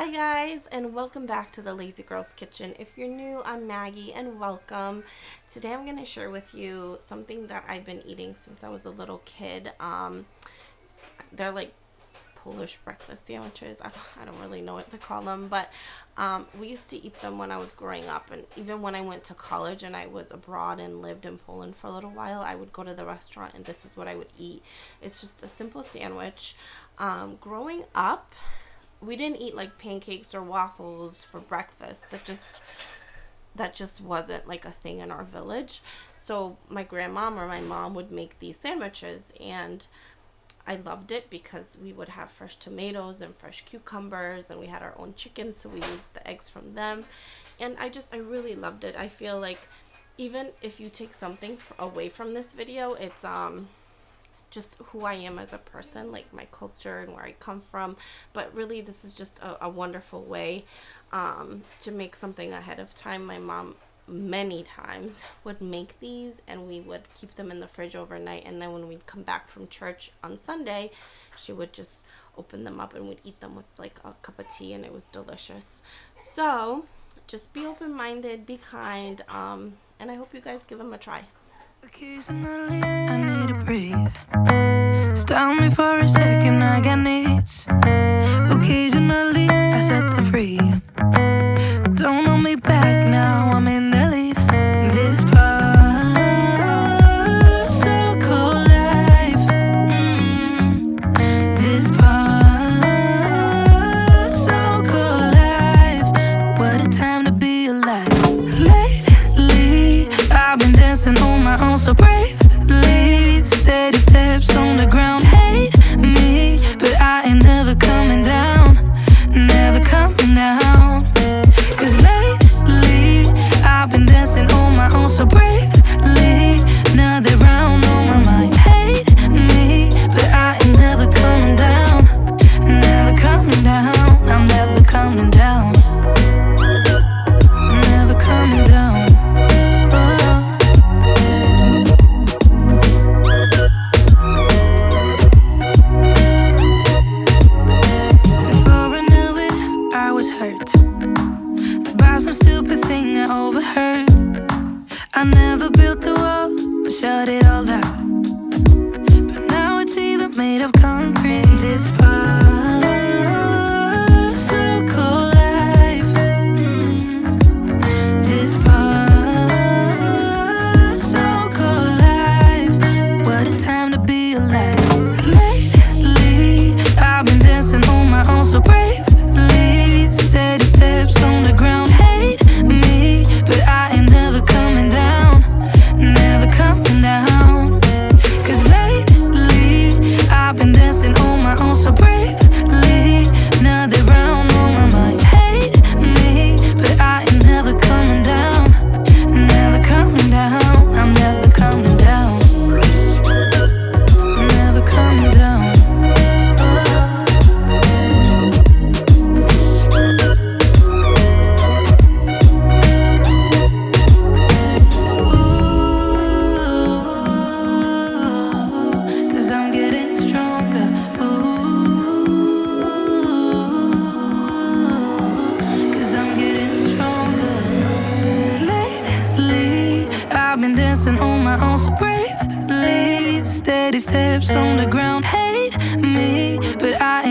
Hi guys, and welcome back to the Lazy Girls Kitchen. If you're new, I'm Maggie and welcome. Today I'm going to share with you something that I've been eating since I was a little kid. They're like Polish breakfast sandwiches. I don't really know what to call them, but we used to eat them when I was growing up, and even when I went to college and I was abroad and lived in Poland for a little while, I would go to the restaurant and this is what I would eat. It's just a simple sandwich. Growing up, we didn't eat like pancakes or waffles for breakfast. That just wasn't like a thing in our village. So my grandmom or my mom would make these sandwiches, and I loved it because we would have fresh tomatoes and fresh cucumbers, and we had our own chicken, so we used the eggs from them. And I really loved it. I feel like even if you take something away from this video, it's just who I am as a person, like my culture and where I come from. But really, this is just a wonderful way to make something ahead of time. My mom many times would make these, and we would keep them in the fridge overnight, and then when we'd come back from church on Sunday, she would just open them up and we'd eat them with like a cup of tea, and it was delicious. So just be open-minded, be kind, and I hope you guys give them a try. Occasionally I need to breathe. Stop me for a second, I got needs. Occasionally I set them free. Don't hold me back, now I'm in the lead. This part, so cold life. This part, so cold life. What a time to be alive. Lately I've been dancing on my own so bravely. Steady steps on the ground. Hate me, but I ain't never coming down. Never coming down. Cause lately I've been dancing on my own so bravely. Now they're round on my mind. Hate me, but I ain't never coming down. Never coming down. I'm never coming down. Never coming down. Before I knew it, I was hurt by some stupid thing I overheard. I never built a wall to shut it all out, but now it's even made of concrete. This part, so cold life. This part, so cold life. What a time to be alive. Lately I've been dancing on my own so bravely. Steady steps on the ground. Hate me, but I ain't never coming down. Never coming down. Cause lately I've been dancing on my own so bravely. Now they're round on my mind. Hate me, but I ain't never coming down. Never coming down. I'm never coming down. Never coming down. Cause I'm getting stronger. Cause I'm getting stronger. Lately I've been dancing on my own so bravely. Steady steps on the ground. Hate me, but I